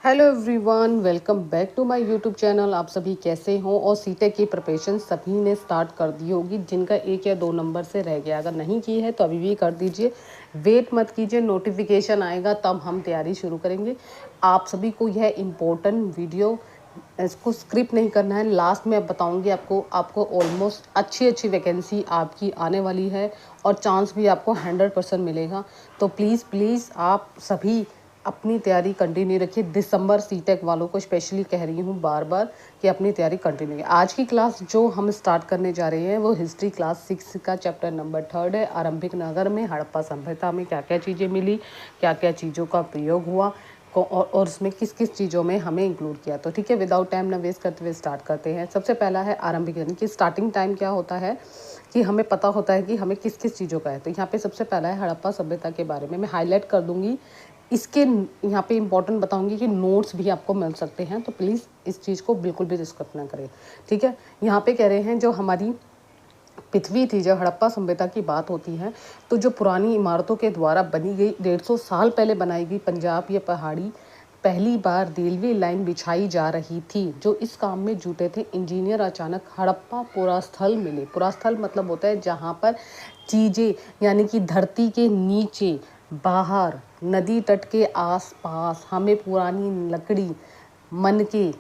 Hello everyone, welcome back to my YouTube channel. आप सभी कैसे हो? और सीटेट की प्रिपरेशन सभी ने स्टार्ट कर दी होगी जिनका 1 या 2 नंबर से रह गया। अगर नहीं की है तो अभी भी कर दीजिए, वेट मत कीजिए, नोटिफिकेशन आएगा तब हम तैयारी शुरू करेंगे। आप सभी को यह इम्पोर्टेंट वीडियो इसको स्क्रिप्ट नहीं करना है। लास्ट में अब बताऊंगी आपको ऑलमोस्ट अच्छी वैकेंसी आपकी आने वाली है और चांस भी आपको 100% मिलेगा। तो प्लीज़ आप सभी अपनी तैयारी कंटिन्यू रखिए। दिसंबर सीटेक वालों को स्पेशली कह रही हूँ बार बार कि अपनी तैयारी कंटिन्यू रखिए। आज की क्लास जो हम स्टार्ट करने जा रहे हैं वो हिस्ट्री क्लास 6 का चैप्टर नंबर 3 है। आरंभिक नगर में हड़प्पा सभ्यता में क्या क्या चीज़ें मिली, क्या क्या चीज़ों का प्रयोग हुआ और उसमें किस किस चीज़ों में हमें इंक्लूड किया। तो ठीक है, विदाउट टाइम ना वेस्ट करते हुए स्टार्ट करते हैं। सबसे पहला है आरंभिक, यानी कि स्टार्टिंग टाइम क्या होता है कि हमें पता होता है कि हमें किस किस चीज़ों का है। तो यहाँ पे सबसे पहला है हड़प्पा सभ्यता के बारे में मैं हाईलाइट कर दूंगी। इसके यहाँ पे इम्पोर्टेंट बताऊंगी कि नोट्स भी आपको मिल सकते हैं, तो प्लीज़ इस चीज़ को बिल्कुल भी डिस्कस ना करें। ठीक है, यहाँ पे कह रहे हैं जो हमारी पृथ्वी थी, जब हड़प्पा सभ्यता की बात होती है तो जो पुरानी इमारतों के द्वारा बनी गई 150 साल पहले बनाई गई पंजाब या पहाड़ी पहली बार रेलवे लाइन बिछाई जा रही थी। जो इस काम में जुटे थे इंजीनियर अचानक हड़प्पा पुरास्थल मिले। पुरास्थल मतलब होता है जहाँ पर चीज़ें, यानी कि धरती के नीचे, बाहर, नदी तट के आसपास हमें पुरानी लकड़ी, मनके,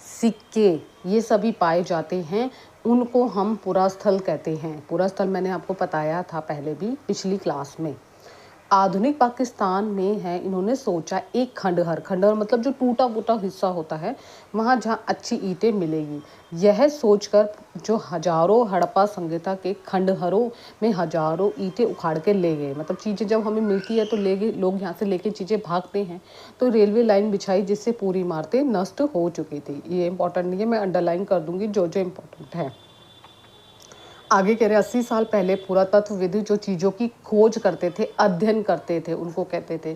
सिक्के ये सभी पाए जाते हैं, उनको हम पुरास्थल कहते हैं। पुरास्थल मैंने आपको बताया था पहले भी पिछली क्लास में। आधुनिक पाकिस्तान में है, इन्होंने सोचा एक खंडहर, खंडहर मतलब जो टूटा फूटा हिस्सा होता है, वहाँ जहाँ अच्छी ईंटें मिलेगी। यह सोचकर जो हजारों हड़प्पा सभ्यता के खंडहरों में हजारों ईंटें उखाड़ के ले गए। मतलब चीज़ें जब हमें मिलती है तो ले गए लोग, यहाँ से लेके चीज़ें भागते हैं। तो रेलवे लाइन बिछाई जिससे पूरी इमारतें नष्ट हो चुकी थी। ये इंपॉर्टेंट नहीं है, मैं अंडरलाइन कर दूंगी जो जो इम्पोर्टेंट है। आगे कह रहे 80 साल पहले पुरातत्वविद जो चीज़ों की खोज करते थे, अध्ययन करते थे, उनको कहते थे।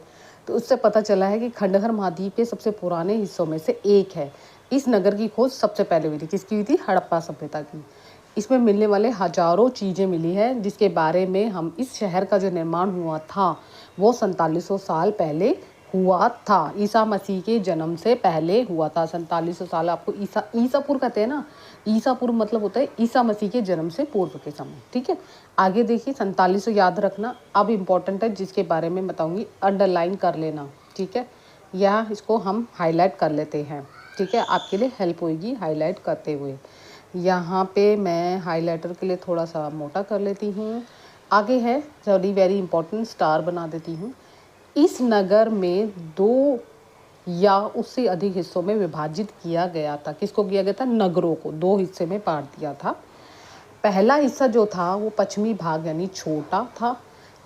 तो उससे पता चला है कि खंडहर महाद्वीप के सबसे पुराने हिस्सों में से एक है। इस नगर की खोज सबसे पहले हुई थी। किसकी हुई थी? हड़प्पा सभ्यता की। इसमें मिलने वाले हजारों चीज़ें मिली हैं जिसके बारे में हम इस शहर का जो निर्माण हुआ था वो 4700 साल पहले हुआ था। ईसा मसीह के जन्म से पहले हुआ था। 4700 साल आपको ईसापुर कहते हैं ना। ईसापुर मतलब होता है ईसा मसीह के जन्म से पूर्व के समय। ठीक है, आगे देखिए 4700 याद रखना। अब इम्पोर्टेंट है जिसके बारे में बताऊंगी, अंडरलाइन कर लेना। ठीक है, या इसको हम हाईलाइट कर लेते हैं। ठीक है, आपके लिए हेल्प होगी हाईलाइट करते हुए। यहाँ पे मैं हाईलाइटर के लिए थोड़ा सा मोटा कर लेती हूँ। आगे है वेरी इंपॉर्टेंट, स्टार बना देती हूँ। इस नगर में 2 या उससे अधिक हिस्सों में विभाजित किया गया था। किसको किया गया था? नगरों को 2 हिस्से में बांट दिया था। पहला हिस्सा जो था वो पश्चिमी भाग यानी छोटा था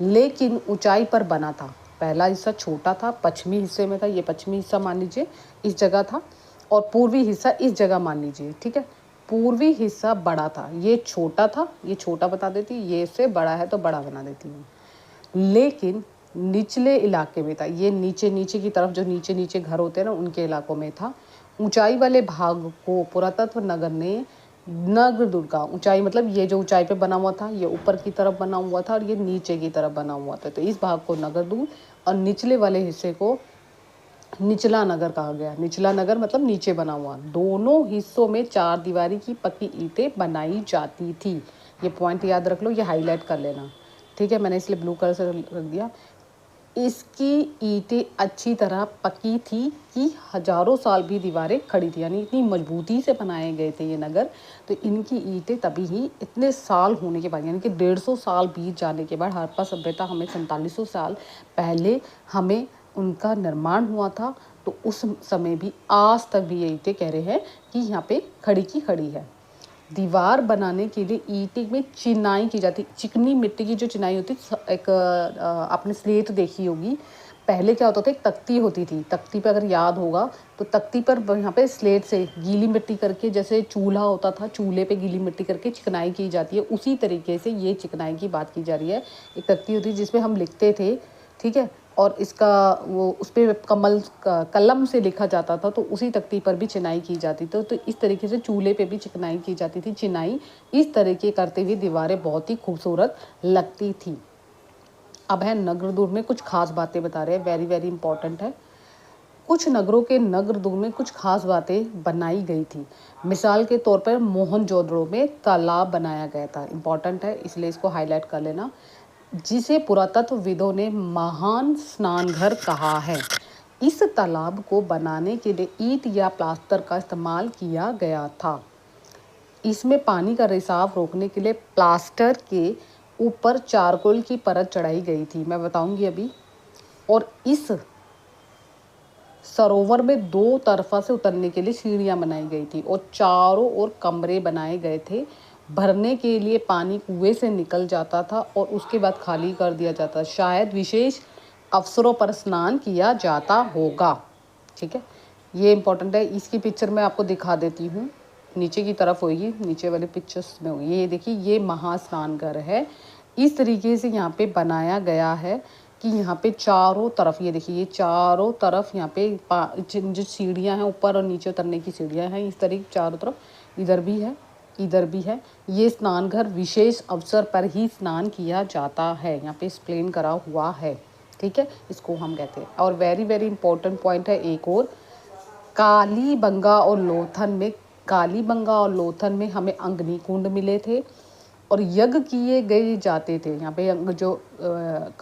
लेकिन ऊंचाई पर बना था। पहला हिस्सा छोटा था, पश्चिमी हिस्से में था। ये पश्चिमी हिस्सा मान लीजिए इस जगह था और पूर्वी हिस्सा इस जगह मान लीजिए। ठीक है, पूर्वी हिस्सा बड़ा था, ये छोटा था। ये छोटा बता देती, ये इससे बड़ा है तो बड़ा बना देती हूँ। लेकिन निचले इलाके में था, ये नीचे नीचे की तरफ जो नीचे नीचे घर होते हैं ना उनके इलाकों में था। ऊंचाई वाले भाग को पुरातत्व नगर ने नगर दुर्गा, ऊंचाई मतलब ये जो ऊंचाई पे बना हुआ था ये ऊपर की तरफ बना हुआ था और ये नीचे की तरफ बना हुआ था, तो इस भाग को नगर दूर और निचले वाले हिस्से को निचला नगर कहा गया। निचला नगर मतलब नीचे बना हुआ। दोनों हिस्सों में 4 दीवारी की पक्की ईंटें बनाई जाती थी। ये पॉइंट याद रख लो, ये हाईलाइट कर लेना। ठीक है, मैंने इसलिए ब्लू कलर से रख दिया। इसकी ईंटें अच्छी तरह पकी थी कि हजारों साल भी दीवारें खड़ी थी, यानी इतनी मजबूती से बनाए गए थे ये नगर। तो इनकी ईंटें तभी ही इतने साल होने के बाद, यानी कि 150 साल बीत जाने के बाद, हड़प्पा सभ्यता हमें 4700 साल पहले हमें उनका निर्माण हुआ था। तो उस समय भी आज तक भी ये ईंटें कह रहे हैं कि यहाँ पे खड़ी की खड़ी है। दीवार बनाने के लिए ईंट में चिनाई की जाती। चिकनी मिट्टी की जो चिनाई होती, एक आपने स्लेट देखी होगी। पहले क्या होता था, एक तख्ती होती थी, तख्ती पे अगर याद होगा तो तख्ती पर यहाँ पे स्लेट से गीली मिट्टी करके, जैसे चूल्हा होता था चूल्हे पे गीली मिट्टी करके चिकनाई की जाती है, उसी तरीके से ये चिकनाई की बात की जा रही है। एक तख्ती होती है जिसमें हम लिखते थे। ठीक है, और इसका वो उस पर कलम से लिखा जाता था, तो उसी तख्ती पर भी चिनाई की जाती थी। तो इस तरीके से चूल्हे पे भी चिकनाई की जाती थी। चिनाई इस तरीके करते हुए दीवारें बहुत ही खूबसूरत लगती थी। अब है नगरदुर्ग में कुछ खास बातें बता रहे हैं, वेरी इंपॉर्टेंट है। कुछ नगरों के नगरदूत में कुछ खास बातें बनाई गई थी। मिसाल के तौर पर मोहनजोदड़ो में तालाब बनाया गया था, इम्पॉर्टेंट है इसलिए इसको हाईलाइट कर लेना, जिसे पुरातत्वविदों ने महान स्नानघर कहा है। इस तालाब को बनाने के लिए ईंट या प्लास्टर का इस्तेमाल किया गया था। इसमें पानी का रिसाव रोकने के लिए प्लास्टर के ऊपर चारकोल की परत चढ़ाई गई थी, मैं बताऊंगी अभी। और इस सरोवर में 2 तरफा से उतरने के लिए सीढ़ियां बनाई गई थी और चारों ओर कमरे बनाए गए थे। भरने के लिए पानी कुएं से निकल जाता था और उसके बाद खाली कर दिया जाता। शायद विशेष अवसरों पर स्नान किया जाता होगा। ठीक है, ये इम्पोर्टेंट है। इसकी पिक्चर मैं आपको दिखा देती हूँ, नीचे की तरफ होगी, नीचे वाले पिक्चर्स में होगी। ये देखिए, ये महास्नानघर है। इस तरीके से यहाँ पे बनाया गया है कि यहाँ पे चारों तरफ, ये देखिए, ये चारों तरफ यहाँ पे जो सीढ़ियाँ हैं, ऊपर और नीचे उतरने की सीढ़ियाँ हैं, इस तरीके चारों तरफ, इधर भी है, इधर भी है। ये स्नानघर विशेष अवसर पर ही स्नान किया जाता है, यहाँ पे एक्सप्लेन करा हुआ है। ठीक है, इसको हम कहते हैं। और वेरी वेरी इंपॉर्टेंट पॉइंट है एक और, कालीबंगा और लोथन में हमें अग्निकुंड मिले थे और यज्ञ किए गए जाते थे। यहाँ पे जो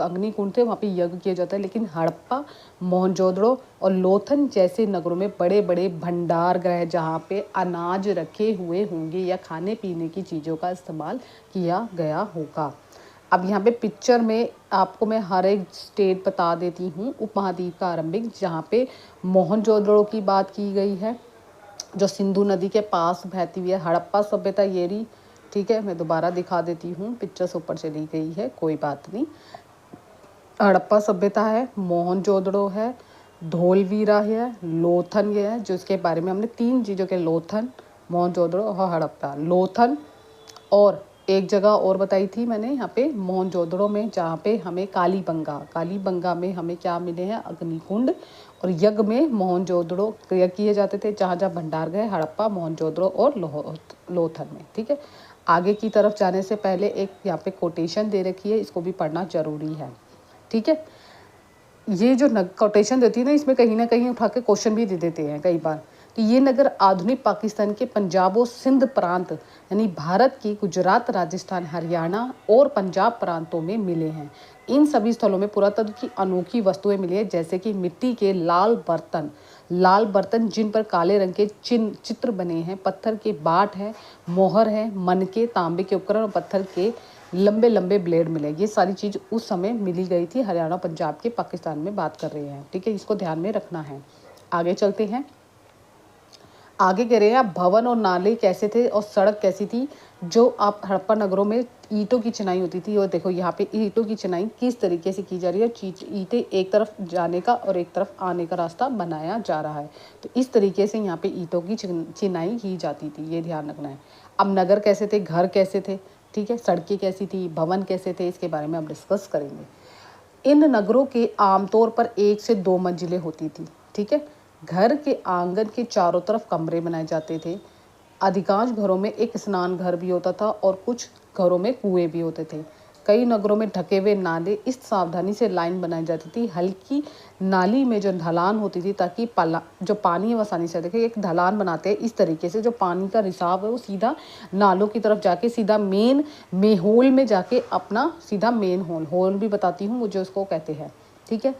अग्निकुंड थे वहाँ पे यज्ञ किया जाता है। लेकिन हड़प्पा, मोहनजोदड़ो और लोथन जैसे नगरों में बड़े बड़े भंडार गृह जहाँ पे अनाज रखे हुए होंगे या खाने पीने की चीज़ों का इस्तेमाल किया गया होगा। अब यहाँ पे पिक्चर में आपको मैं हर एक स्टेट बता देती हूँ उपमहाद्वीप का आरंभिक, जहाँ पे मोहनजोदड़ो की बात की गई है जो सिंधु नदी के पास बहती हुई है। हड़प्पा सभ्यता ये रही। ठीक है, मैं दोबारा दिखा देती हूँ, पिक्चर्स ऊपर चली गई है, कोई बात नहीं। हड़प्पा सभ्यता है, मोहनजोदड़ो है, धोलवीरा है, लोथन ये है, जो इसके बारे में हमने 3 चीज़ों के, लोथन, मोहनजोदड़ो और हड़प्पा। लोथन और एक जगह और बताई थी मैंने यहाँ पे मोहनजोदड़ो में, जहाँ पे हमें कालीबंगा में हमें क्या मिले हैं, अग्निकुंड। और यज्ञ में मोहनजोदड़ो यज्ञ किए जाते थे, जहाँ जहाँ भंडार गए, हड़प्पा, मोहनजोदड़ो और लोथन में। ठीक है, आगे की तरफ जाने से पहले एक यहाँ पे कोटेशन दे रखी है, इसको भी पढ़ना जरूरी है। ठीक है, ये जो कोटेशन देती है ना, इसमें कहीं ना कहीं उठा के क्वेश्चन भी दे देते हैं कई बार। तो ये नगर आधुनिक पाकिस्तान के पंजाब और सिंध प्रांत, यानी भारत की गुजरात, राजस्थान, हरियाणा और पंजाब प्रांतों में मिले हैं। इन सभी स्थलों में पुरातत्व की अनोखी वस्तुएं मिली हैं, जैसे कि मिट्टी के लाल बर्तन जिन पर काले रंग के चित्र बने हैं, पत्थर के बाट है, मोहर है, मनके, तांबे के उपकरण और पत्थर के लंबे लंबे ब्लेड मिले। ये सारी चीज़ उस समय मिली गई थी, हरियाणा पंजाब के, पाकिस्तान में बात कर रहे हैं। ठीक है, इसको ध्यान में रखना है। आगे चलते हैं। आगे कह रहे हैं आप भवन और नाले कैसे थे और सड़क कैसी थी। जो आप हड़प्पा नगरों में ईंटों की चिनाई होती थी, और देखो यहाँ पे ईंटों की चिनाई किस तरीके से की जा रही है। ईंटें एक तरफ जाने का और एक तरफ आने का रास्ता बनाया जा रहा है, तो इस तरीके से यहाँ पे ईंटों की चिनाई की जाती थी, ये ध्यान रखना है। अब नगर कैसे थे, घर कैसे थे, ठीक है, सड़कें कैसी थी, भवन कैसे थे, इसके बारे में हम डिस्कस करेंगे। इन नगरों के आमतौर पर 1 से 2 मंजिलें होती थी। ठीक है, घर के आंगन के चारों तरफ कमरे बनाए जाते थे। अधिकांश घरों में एक स्नान घर भी होता था और कुछ घरों में कुएं भी होते थे। कई नगरों में ढके हुए नाले, इस सावधानी से लाइन बनाई जाती थी। हल्की नाली में जो ढलान होती थी, ताकि जो पानी है आसानी से, देखिए एक ढलान बनाते हैं इस तरीके से, जो पानी का रिसाव है वो सीधा नालों की तरफ जाके सीधा मेन होल में जाके अपना सीधा मेन होल भी बताती हूँ मुझे उसको कहते हैं। ठीक है,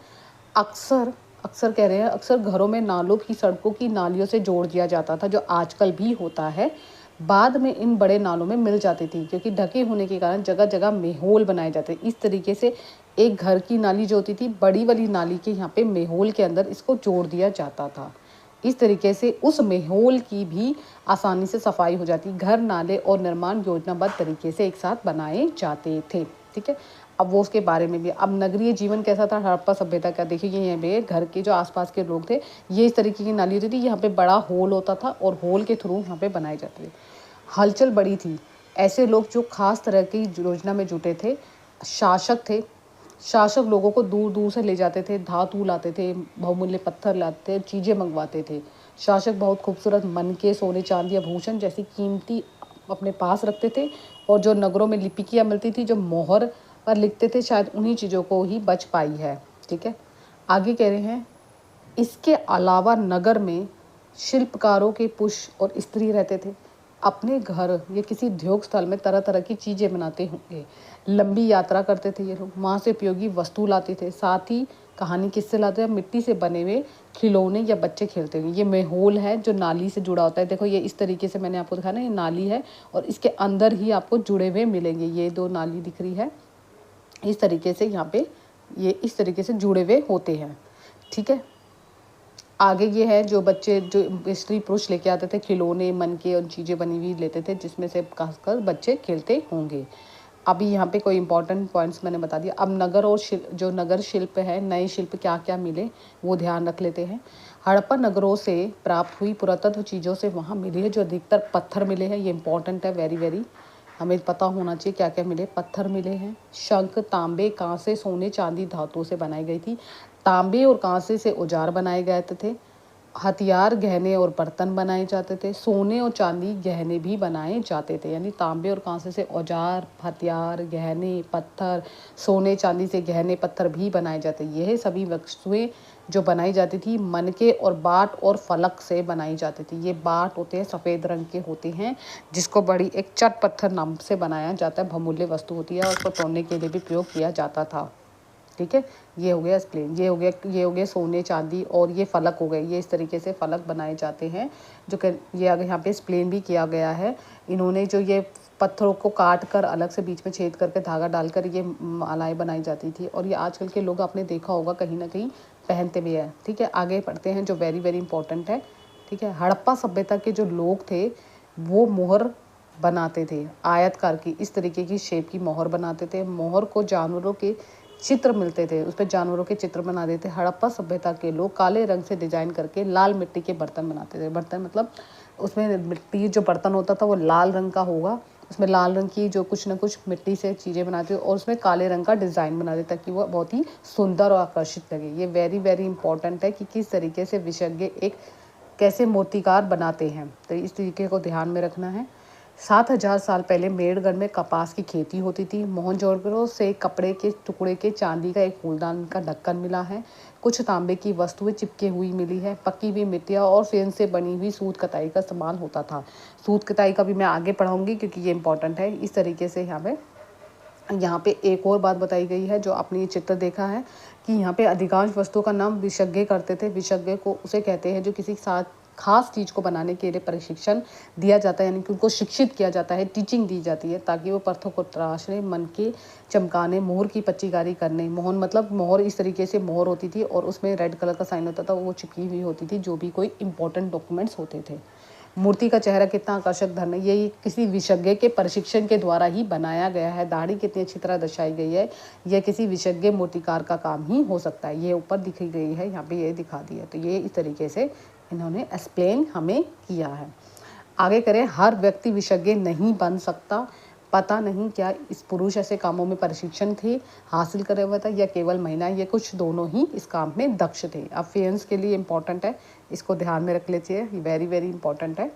अक्सर कह रहे हैं, अक्सर घरों में नालों की सड़कों की नालियों से जोड़ दिया जाता था, जो आजकल भी होता है। बाद में इन बड़े नालों में मिल जाती थी, क्योंकि ढके होने के कारण जगह जगह मेहोल बनाए जाते। इस तरीके से एक घर की नाली जो होती थी, बड़ी वाली नाली के यहाँ पे मेहोल के अंदर इसको जोड़ दिया जाता था। इस तरीके से उस मेहोल की भी आसानी से सफाई हो जाती। घर, नाले और निर्माण योजनाबद्ध तरीके से एक साथ बनाए जाते थे। ठीक है, अब वो उसके बारे में भी। अब नगरीय जीवन कैसा था हड़प्पा सभ्यता का, देखिए यहाँ पे घर के जो आसपास के लोग थे, ये इस तरीके की नाली होती थी, यहाँ पे बड़ा होल होता था और होल के थ्रू यहाँ पे बनाए जाते थे। हलचल बड़ी थी। ऐसे लोग जो खास तरह की योजना में जुटे थे, शासक लोगों को दूर दूर से ले जाते थे, धातु लाते थे, बहुमूल्य पत्थर लाते थे, चीज़ें मंगवाते थे। शासक बहुत खूबसूरत मनके, सोने चांदी, आभूषण जैसी कीमती अपने पास रखते थे, और जो नगरों में लिपिकियाँ मिलती थी जो मोहर पर लिखते थे, शायद उन्हीं चीज़ों को ही बच पाई है। ठीक है, आगे कह रहे हैं इसके अलावा नगर में शिल्पकारों के पुरुष और स्त्री रहते थे। अपने घर या किसी उद्योग स्थल में तरह तरह की चीज़ें बनाते होंगे। लंबी यात्रा करते थे ये लोग, वहाँ से उपयोगी वस्तु लाते थे। साथ ही कहानी किससे लाते हैं, मिट्टी से बने हुए खिलौने या बच्चे खेलते हुए। ये मेहोल है जो नाली से जुड़ा होता है। देखो ये इस तरीके से मैंने आपको दिखाया ना, ये नाली है और इसके अंदर ही आपको जुड़े हुए मिलेंगे। ये 2 नाली दिख रही है, इस तरीके से यहाँ पे ये इस तरीके से जुड़े हुए होते हैं। ठीक है, आगे ये है जो बच्चे जो स्त्री पुरुष लेके आते थे खिलौने, मन के और चीज़ें बनी हुई लेते थे, जिसमें से खासकर बच्चे खेलते होंगे। अभी यहाँ पे कोई इंपॉर्टेंट पॉइंट्स मैंने बता दिया। अब नगर और जो नगर शिल्प है, नए शिल्प क्या क्या मिले वो ध्यान रख लेते हैं। हड़प्पा नगरों से प्राप्त हुई पुरातत्व चीज़ों से वहाँ मिली है जो अधिकतर पत्थर मिले हैं। ये इंपॉर्टेंट है, वेरी वेरी हमें पता होना चाहिए क्या क्या मिले। पत्थर मिले हैं, शंख, तांबे, कांसे, सोने, चांदी धातुओं से बनाई गई थी। तांबे और कांसे से औजार बनाए गए थे। हथियार, गहने और बर्तन बनाए जाते थे। सोने और चांदी गहने भी बनाए जाते थे। यानी तांबे और कांसे से औजार, हथियार, गहने, पत्थर, सोने चांदी से गहने पत्थर भी बनाए जाते। यह सभी वस्तुएं जो बनाई जाती थी मनके और बाट और फलक से बनाई जाती थी। ये बाट होते हैं, सफ़ेद रंग के होते हैं, जिसको बड़ी एक चट पत्थर नाम से बनाया जाता है। बहुमूल्य वस्तु होती है और उसको तोड़ने के लिए भी प्रयोग किया जाता था। ठीक है, ये हो गया स्प्लेन, ये हो गया सोने चांदी, और ये फलक हो गए। ये इस तरीके से फलक बनाए जाते हैं जो कि ये आगे यहाँ पे स्प्लेन भी किया गया है। इन्होंने जो ये पत्थरों को काट कर अलग से बीच में छेद करके धागा डालकर ये मालाएं बनाई जाती थी, और ये आजकल के लोग आपने देखा होगा कहीं ना कहीं पहनते भी है। ठीक है, आगे पढ़ते हैं जो वेरी वेरी इंपॉर्टेंट है। ठीक है, हड़प्पा सभ्यता के जो लोग थे वो मोहर बनाते थे, आयतकार की इस तरीके की शेप की मोहर बनाते थे। मोहर को जानवरों के चित्र मिलते थे, उस पर जानवरों के चित्र बना देते। हड़प्पा सभ्यता के लोग काले रंग से डिजाइन करके लाल मिट्टी के बर्तन बनाते थे। बर्तन मतलब उसमें मिट्टी जो बर्तन होता था वो लाल रंग का होगा, उसमें लाल रंग की जो कुछ ना कुछ मिट्टी से चीज़ें बनाते थे और उसमें काले रंग का डिज़ाइन बना देते ताकि वो बहुत ही सुंदर और आकर्षित लगे। ये वेरी वेरी इंपॉर्टेंट है कि किस तरीके से विशेषज्ञ एक कैसे मूर्तिकार बनाते हैं, तो इस तरीके को ध्यान में रखना है। 7,000 साल पहले मेड़गढ़ में कपास की खेती होती थी। मोहनजोदड़ो से कपड़े के टुकड़े के चांदी का एक फूलदान का ढक्कन मिला है। कुछ तांबे की वस्तुएं चिपके हुई मिली है। पकी हुई मिट्टियाँ और फेन से बनी हुई सूत कताई का इस्तेमाल होता था। सूत कताई का भी मैं आगे पढ़ाऊंगी क्योंकि ये इंपॉर्टेंट है। इस तरीके से यहाँ पे एक और बात बताई गई है जो आपने ये चित्र देखा है कि यहाँ पे अधिकांश वस्तुओं का नाम विशेषज्ञ करते थे। विशेषज्ञ को उसे कहते हैं जो किसी साथ खास चीज़ को बनाने के लिए प्रशिक्षण दिया जाता है, यानी कि उनको शिक्षित किया जाता है, टीचिंग दी जाती है ताकि वो पत्थरों को तराशने, मन के चमकाने, मोहर की पच्चीकारी करने। मोहर मतलब मोहर इस तरीके से मोहर होती थी और उसमें रेड कलर का साइन होता था, वो चिपकी हुई होती थी जो भी कोई इंपॉर्टेंट डॉक्यूमेंट्स होते थे। मूर्ति का चेहरा कितना आकर्षक धन है, ये किसी विशेषज्ञ के प्रशिक्षण के द्वारा ही बनाया गया है। दाढ़ी कितनी अच्छी तरह दर्शाई गई है, यह किसी विशेषज्ञ मूर्तिकार का काम ही हो सकता है। ये ऊपर दिखी गई है, यहाँ पे ये दिखा दी है। तो ये इस तरीके से इन्होंने एक्सप्लेन हमें किया है। आगे करें, हर व्यक्ति विशेषज्ञ नहीं बन सकता। पता नहीं क्या इस पुरुष ऐसे कामों में प्रशिक्षण थे, हासिल करे हुआ था, या केवल महिला, या कुछ दोनों ही इस काम में दक्ष थे। अब फेंस के लिए इम्पोर्टेंट है, इसको ध्यान में रख लीजिए, वेरी वेरी इंपॉर्टेंट है।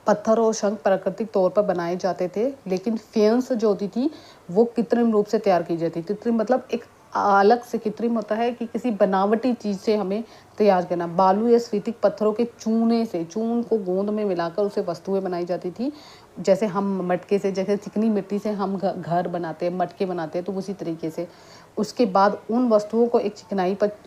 पत्थर और शंख प्राकृतिक तौर पर बनाए जाते थे, लेकिन फेंस जो होती थी वो कृत्रिम रूप से तैयार की जाती थी। कृत्रिम मतलब एक अलग से कृत्रिम होता है कि किसी बनावटी चीज़ से हमें तैयार करना। बालू या स्फटिक पत्थरों के चूने से, चून को गोंद में मिलाकर उसे वस्तुएं बनाई जाती थी। जैसे हम मटके से, जैसे चिकनी मिट्टी से हम घर बनाते हैं, मटके बनाते हैं, तो उसी तरीके से उसके बाद उन वस्तुओं को एक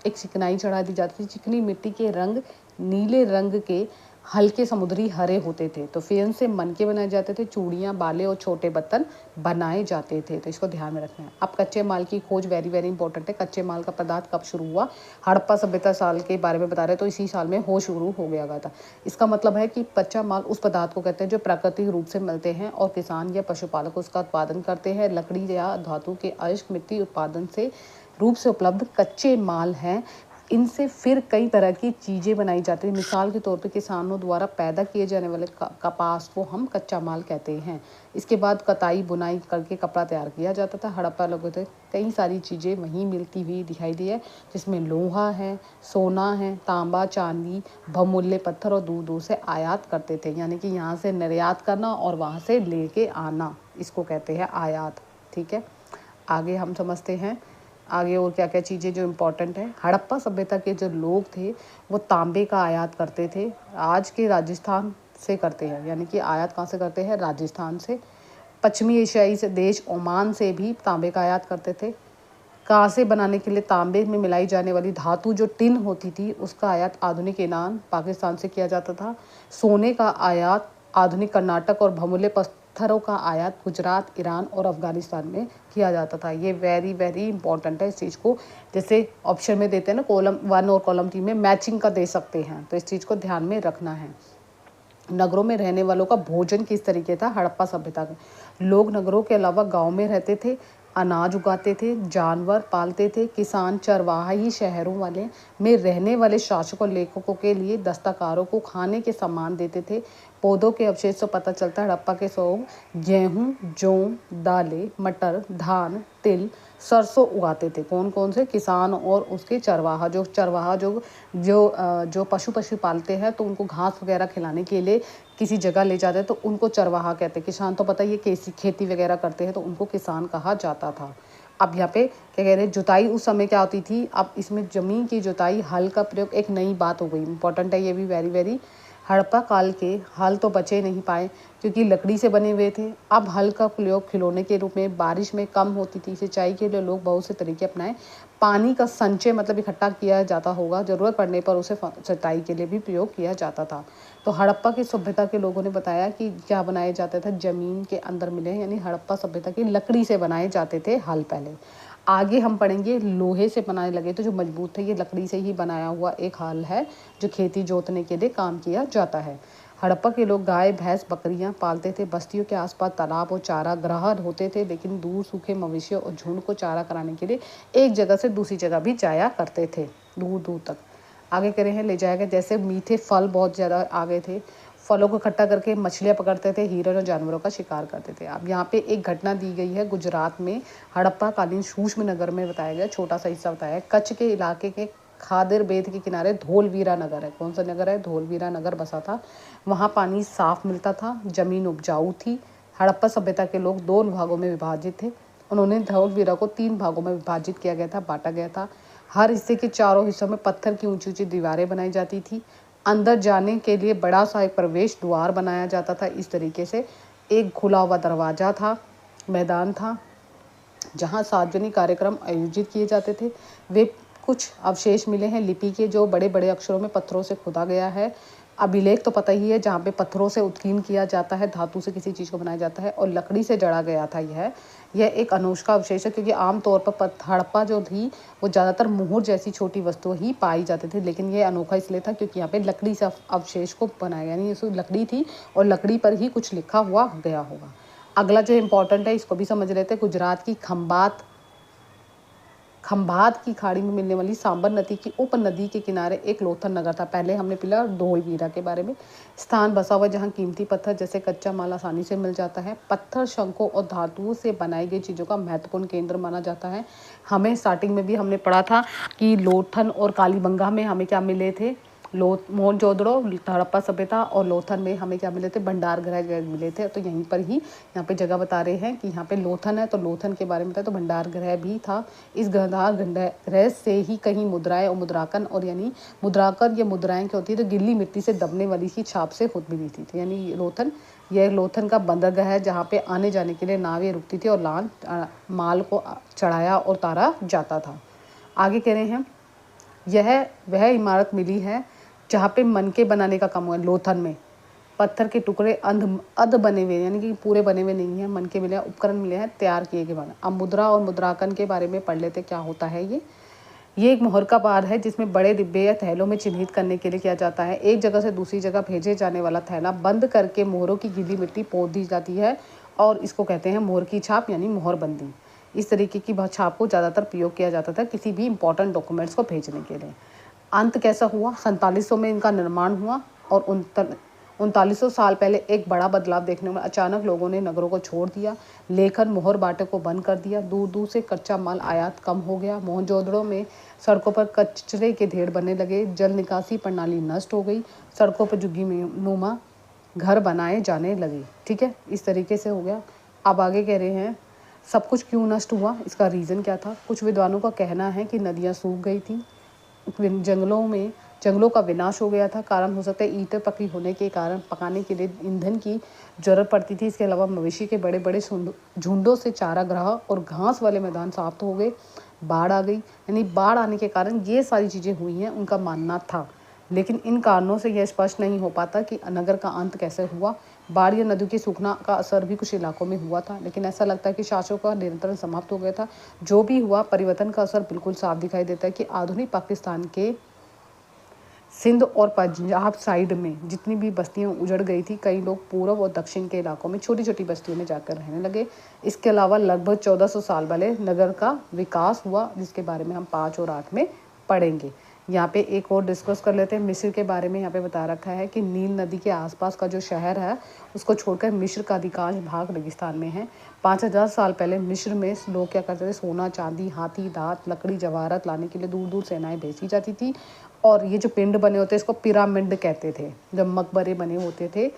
चिकनाई चढ़ा दी जाती थी। चिकनी मिट्टी के रंग नीले रंग के हल्के समुद्री हरे होते थे। तो फेन से मनके बनाए जाते थे, चूड़ियाँ, बाले और छोटे बर्तन बनाए जाते थे। तो इसको ध्यान में रखना है। अब कच्चे माल की खोज वेरी वेरी इंपॉर्टेंट है। कच्चे माल का पदार्थ कब शुरू हुआ, हड़प्पा सभ्यता साल के बारे में बता रहे हैं, तो इसी साल में हो शुरू हो गया था। इसका मतलब है कि कच्चा माल उस पदार्थ को कहते हैं जो प्राकृतिक रूप से मिलते हैं और किसान या पशुपालक उसका उत्पादन करते हैं। लकड़ी या धातु के अयस्क मिट्टी उत्पादन से रूप से उपलब्ध कच्चे माल हैं। इनसे फिर कई तरह की चीज़ें बनाई जाती हैं। मिसाल के तौर पे किसानों द्वारा पैदा किए जाने वाले कपास को हम कच्चा माल कहते हैं। इसके बाद कताई बुनाई करके कपड़ा तैयार किया जाता था। हड़प्पा लोगों से कई सारी चीज़ें वहीं मिलती हुई दिखाई दी है, जिसमें लोहा है, सोना है, तांबा, चांदी, बहुमूल्य पत्थर और दूर दूर से आयात करते थे। यानी कि यहाँ से निर्यात करना और वहाँ से लेके आना, इसको कहते हैं आयात। ठीक है, आगे हम समझते हैं आगे और क्या क्या चीज़ें जो इम्पोर्टेंट है। हड़प्पा सभ्यता के जो लोग थे वो तांबे का आयात करते थे, आज के राजस्थान से करते हैं, यानी कि आयात कहाँ से करते हैं, राजस्थान से। पश्चिमी एशियाई से देश ओमान से भी तांबे का आयात करते थे। कांसे बनाने के लिए तांबे में मिलाई जाने वाली धातु जो टिन होती थी उसका आयात आधुनिक ईरान पाकिस्तान से किया जाता था। सोने का आयात आधुनिक कर्नाटक और बहुमूल्य पत्थरों का आयात गुजरात, ईरान और अफगानिस्तान में किया जाता था। ये वेरी वेरी इंपॉर्टेंट है। इस चीज़ को जैसे ऑप्शन में देते हैं ना, कॉलम 1 और कॉलम 3 में मैचिंग का दे सकते हैं, तो इस चीज़ को ध्यान में रखना है। नगरों में रहने वालों का भोजन किस तरीके था हड़प्पा सभ्यता का। लोग नगरों के अलावा गांव में रहते थे, अनाज उगाते थे, जानवर पालते थे। किसान चरवाहा ही शहरों वाले में रहने वाले शासकों लेखकों के लिए दस्तकारों को खाने के सामान देते थे। पौधों के अवशेष से पता चलता है हड़प्पा के लोग गेहूँ, जौ, दालें, मटर, धान, तिल, सरसों उगाते थे। कौन कौन से, किसान और उसके चरवाहा। जो पशु पालते हैं तो उनको घास वगैरह खिलाने के लिए किसी जगह ले जाते हैं तो उनको चरवाहा कहते हैं। किसान तो पता है ये कैसी खेती वगैरह करते हैं तो उनको किसान कहा जाता था। अब यहाँ पे क्या कह रहे हैं, जुताई उस समय क्या होती थी। अब इसमें ज़मीन की जुताई, हल का प्रयोग एक नई बात हो गई, इंपॉर्टेंट है ये भी वेरी वेरी। हड़प्पा काल के हल तो बचे नहीं पाए क्योंकि लकड़ी से बने हुए थे। अब हल का प्रयोग खिलौने के रूप में बारिश में कम होती थी। सिंचाई के लिए लोग बहुत से तरीके अपनाए। पानी का संचय मतलब इकट्ठा किया जाता होगा, ज़रूरत पड़ने पर उसे सिंचाई के लिए भी प्रयोग किया जाता था। तो हड़प्पा की सभ्यता के लोगों ने बताया कि क्या बनाए जाते थे, ज़मीन के अंदर मिले, यानी हड़प्पा सभ्यता की लकड़ी से बनाए जाते थे हल पहले। आगे हम पढ़ेंगे लोहे से बनाने लगे तो जो मजबूत थे, ये लकड़ी से ही बनाया हुआ एक हल है जो खेती जोतने के लिए काम किया जाता है। हड़प्पा के लोग गाय, भैंस, बकरियां पालते थे। बस्तियों के आसपास तालाब और चारागाह होते थे, लेकिन दूर सूखे मवेशियों और झुंड को चारा कराने के लिए एक जगह से दूसरी जगह भी जाया करते थे, दूर दूर तक। आगे कह रहे हैं ले जाएगा, जैसे मीठे फल बहुत ज़्यादा आ गए थे, फलों को इकट्ठा करके मछलियाँ पकड़ते थे, हिरण और जानवरों का शिकार करते थे। अब यहाँ पे एक घटना दी गई है गुजरात में, हड़प्पा कालीन सूक्ष्म नगर में बताया गया, छोटा सा हिस्सा बताया है। कच्छ के इलाके के खादिर बेद के किनारे धोलवीरा नगर है। कौन सा नगर है, धोलवीरा नगर बसा था। वहाँ पानी साफ मिलता था, जमीन उपजाऊ थी। हड़प्पा सभ्यता के लोग 2 भागों में विभाजित थे। उन्होंने धौलवीरा को 3 भागों में विभाजित किया गया था, बांटा गया था। हर हिस्से के चारों हिस्सों में पत्थर की ऊंची ऊंची दीवारें बनाई जाती थी। अंदर जाने के लिए बड़ा सा एक प्रवेश द्वार बनाया जाता था। इस तरीके से एक खुला हुआ दरवाज़ा था, मैदान था जहाँ सार्वजनिक कार्यक्रम आयोजित किए जाते थे। वे कुछ अवशेष मिले हैं लिपि के, जो बड़े बड़े अक्षरों में पत्थरों से खुदा गया है। अभिलेख तो पता ही है, जहाँ पे पत्थरों से उत्कीर्ण किया जाता है, धातु से किसी चीज़ को बनाया जाता है, और लकड़ी से जड़ा गया था। यह एक अनोखा अवशेष है क्योंकि आमतौर पर हड़प्पा जो थी वो ज़्यादातर मुहर जैसी छोटी वस्तु ही पाई जाती थी, लेकिन ये अनोखा इसलिए था क्योंकि यहाँ पे लकड़ी से अवशेष को बनाया, यानी इसमें लकड़ी थी और लकड़ी पर ही कुछ लिखा हुआ गया होगा। अगला जो इम्पोर्टेंट है इसको भी समझ लेते हैं। गुजरात की खंभात की खाड़ी में मिलने वाली सांबर नदी की उपनदी के किनारे एक लोथल नगर था। पहले हमने पढ़ा धोलवीरा के बारे में। स्थान बसा हुआ जहाँ कीमती पत्थर जैसे कच्चा माल आसानी से मिल जाता है। पत्थर, शंखों और धातुओं से बनाई गई चीज़ों का महत्वपूर्ण केंद्र माना जाता है। हमें स्टार्टिंग में भी हमने पढ़ा था कि लोथल और कालीबंगा में हमें क्या मिले थे, मोहनजोदड़ो, हड़प्पा सभ्यता, और लोथल में हमें क्या मिले थे, भंडार गृह मिले थे। तो यहीं पर ही यहाँ पे जगह बता रहे हैं कि यहाँ पे लोथल है तो लोथल के बारे में बताया, तो भंडार गृह भी था। इस भंडार गृह से ही कहीं मुद्राएं और मुद्रांकन, और यानी मुद्रांकन या मुद्राएं क्या होती है, तो गिल्ली मिट्टी से दबने वाली की छाप से खुद मिली थी। तो यानी यह लोथल का बंदरगाह है जहाँ पे आने जाने के लिए नावें रुकती थी और माल को चढ़ाया और उतारा जाता था। आगे कह रहे हैं यह वह इमारत मिली है जहाँ पे मनके बनाने का काम हुआ। लोथल में पत्थर के टुकड़े अध बने हुए, यानी कि पूरे बने हुए नहीं हैं, मनके मिले हैं, उपकरण मिले हैं तैयार किए गए बने। अब मुद्रा और मुद्रांकन के बारे में पढ़ लेते क्या होता है। ये एक मोहर का पार है जिसमें बड़े डिब्बे या थैलों में चिन्हित करने के लिए किया जाता है। एक जगह से दूसरी जगह भेजे जाने वाला थैला बंद करके मोहरों की गीली मिट्टी पोत दी जाती है और इसको कहते हैं मोहर की छाप, यानी मोहरबंदी। इस तरीके की छाप को ज़्यादातर प्रयोग किया जाता था किसी भी इंपॉर्टेंट डॉक्यूमेंट्स को भेजने के लिए। अंत कैसा हुआ, 4700 में इनका निर्माण हुआ और 3900 साल पहले एक बड़ा बदलाव देखने में अचानक लोगों ने नगरों को छोड़ दिया। लेखन मोहर बाटे को बंद कर दिया। दूर दूर से कच्चा माल आयात कम हो गया। मोहनजोदड़ो में सड़कों पर कचरे के ढेर बनने लगे। जल निकासी प्रणाली नष्ट हो गई। सड़कों पर झुग्गी नुमा घर बनाए जाने लगे। ठीक है, इस तरीके से हो गया। अब आगे कह रहे हैं सब कुछ क्यों नष्ट हुआ, इसका रीज़न क्या था? कुछ विद्वानों का कहना है कि नदियाँ सूख गई थी, जंगलों का विनाश हो गया था। कारण हो सकता है ईंटें पकी होने के कारण पकाने के लिए ईंधन की ज़रूरत पड़ती थी। इसके अलावा मवेशी के बड़े-बड़े झुंडों से चारागाह और घास वाले मैदान समाप्त हो गए। बाढ़ आ गई, यानी बाढ़ आने के कारण ये सारी चीज़ें हुई हैं, उनका मानना था। लेकिन इन कारणों से यह स्पष्ट नहीं हो पाता कि नगर का अंत कैसे हुआ। बाढ़ या नदियों के सूखना का असर भी कुछ इलाकों में हुआ था, लेकिन ऐसा लगता है कि शासकों का नियंत्रण समाप्त हो गया था। जो भी हुआ, परिवर्तन का असर बिल्कुल साफ दिखाई देता है कि आधुनिक पाकिस्तान के सिंध और पंजाब साइड में जितनी भी बस्तियां उजड़ गई थी, कई लोग पूर्व और दक्षिण के इलाकों में छोटी-छोटी बस्तियों में जाकर रहने लगे। इसके अलावा लगभग 1400 साल पहले नगर का विकास हुआ, जिसके बारे में हम 5 और 8 में पढ़ेंगे। यहाँ पे एक और डिस्कस कर लेते हैं मिस्र के बारे में। यहाँ पे बता रखा है कि नील नदी के आसपास का जो शहर है, उसको छोड़कर मिस्र का अधिकांश भाग रेगिस्तान में है। 5000 साल पहले मिस्र में लोग क्या करते थे, सोना, चांदी, हाथी दांत, लकड़ी, जवाहरात लाने के लिए दूर-दूर सेनाएं भेजी जाती थी। और ये जो पिंड बने होते हैं, इसको पिरामिड कहते थे। जब मकबरे बने होते थे,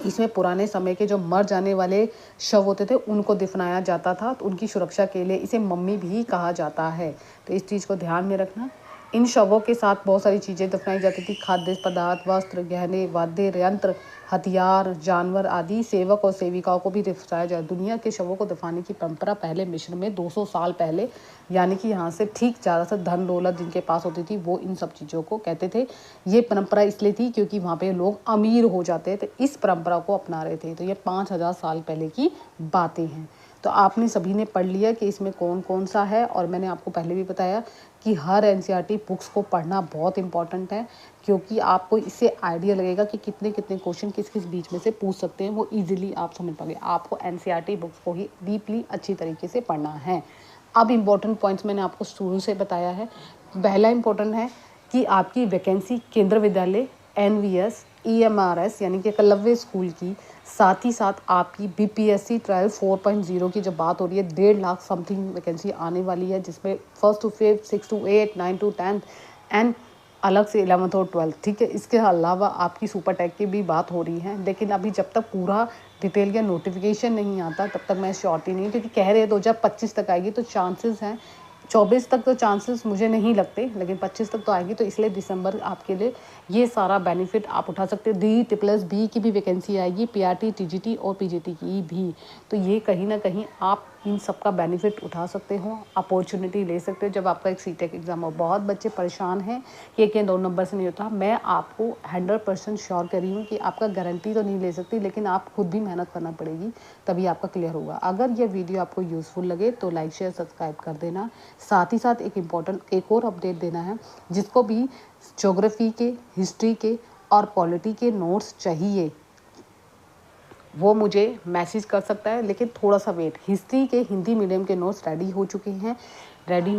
इसमें पुराने समय के जो मर जाने वाले शव होते थे, उनको दफनाया जाता था। तो उनकी सुरक्षा के लिए इसे मम्मी भी कहा जाता है, तो इस चीज़ को ध्यान में रखना। इन शवों के साथ बहुत सारी चीज़ें दफनाई जाती थी, खाद्य पदार्थ, वस्त्र, गहने, वाद्य यंत्र, हथियार, जानवर आदि। सेवक और सेविकाओं को भी दफनाया जाए। दुनिया के शवों को दफनाने की परंपरा पहले मिस्र में 200 साल पहले, यानी कि यहाँ से ठीक ज़्यादातर धन दौलत जिनके पास होती थी, वो इन सब चीज़ों को कहते थे। ये परंपरा इसलिए थी क्योंकि वहाँ पे लोग अमीर हो जाते थे, इस परंपरा को अपना रहे थे। तो ये 5000 साल पहले की बातें हैं। तो आपने सभी ने पढ़ लिया कि इसमें कौन कौन सा है। और मैंने आपको पहले भी बताया कि हर एनसीईआरटी बुक्स को पढ़ना बहुत इंपॉर्टेंट है, क्योंकि आपको इससे आइडिया लगेगा कि कितने कितने क्वेश्चन किस किस बीच में से पूछ सकते हैं, वो इजीली आप समझ पाओगे। आपको एनसीईआरटी बुक्स को ही डीपली अच्छी तरीके से पढ़ना है। अब इम्पोर्टेंट पॉइंट्स मैंने आपको शुरू से बताया है। पहला इम्पोर्टेंट है कि आपकी वैकेंसी केंद्र विद्यालय, एनवीएस, ईएमआरएस यानी कि एकलव्य स्कूल की, साथ ही साथ आपकी बीपीएससी ट्रायल 4.0 की जब बात हो रही है, 1.5 लाख समथिंग वैकेंसी आने वाली है, जिसमें 1st to 5th, 6th to 8th, 9th to 10th and अलग से 11th और 12th, ठीक है। इसके अलावा आपकी सुपर टेक की भी बात हो रही है, लेकिन अभी जब तक पूरा डिटेल या नोटिफिकेशन नहीं आता तब तक मैं श्योरिटी नहीं, क्योंकि कह रहे हैं 2025 तक आएगी, तो चांसेस हैं 24 तक, तो चांसेस मुझे नहीं लगते, लेकिन 25 तक तो आएगी। तो इसलिए दिसंबर आपके लिए ये सारा बेनिफिट आप उठा सकते हो। DEET+B की भी वैकेंसी आएगी, PRT, TGT और PGT की भी। तो ये कहीं ना कहीं आप इन सब का बेनिफिट उठा सकते हो, अपॉर्चुनिटी ले सकते हो जब आपका एक सीटेक एग्ज़ाम हो। बहुत बच्चे परेशान हैं कि 1 या 2 नंबर से नहीं होता। मैं आपको 100% श्योर कर रही हूँ कि आपका गारंटी तो नहीं ले सकती, लेकिन आप खुद भी मेहनत करना पड़ेगी, तभी आपका क्लियर होगा। अगर ये वीडियो आपको यूज़फुल लगे तो लाइक, शेयर, सब्सक्राइब कर देना। साथ ही साथ एक और अपडेट देना है, जिसको भी ज्योग्राफी के, हिस्ट्री के और पॉलिटी के नोट्स चाहिए, वो मुझे मैसेज कर सकता है, लेकिन थोड़ा सा वेट। हिस्ट्री के हिंदी मीडियम के नोट्स रेडी हो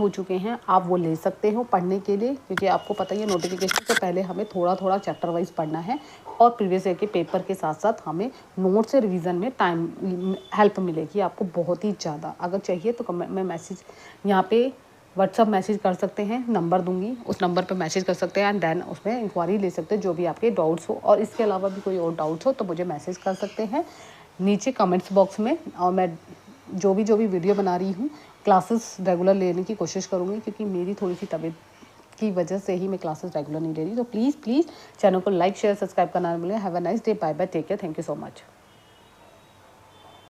चुके हैं, आप वो ले सकते हो पढ़ने के लिए, क्योंकि आपको पता ही है नोटिफिकेशन से पहले हमें थोड़ा थोड़ा चैप्टर वाइज पढ़ना है, और प्रीवियस ईयर के पेपर के साथ साथ हमें नोट से रिवीजन में टाइम हेल्प मिलेगी आपको बहुत ही ज़्यादा। अगर चाहिए तो कमेंट में मैसेज, यहाँ पे व्हाट्सअप मैसेज कर सकते हैं, नंबर दूंगी, उस नंबर पर मैसेज कर सकते हैं एंड देन उसमें इंक्वायरी ले सकते हैं जो भी आपके डाउट्स हो। और इसके अलावा भी कोई और डाउट्स हो तो मुझे मैसेज कर सकते हैं नीचे कमेंट्स बॉक्स में। और मैं जो भी वीडियो बना रही हूँ, क्लासेस रेगुलर लेने की कोशिश करूँगी, क्योंकि मेरी थोड़ी सी तबीयत की वजह से ही मैं क्लासेस रेगुलर नहीं ले रही। तो प्लीज़ चैनल को लाइक, शेयर, सब्सक्राइब करना ना भूलें। Have a nice day, bye bye, take care, thank you so much.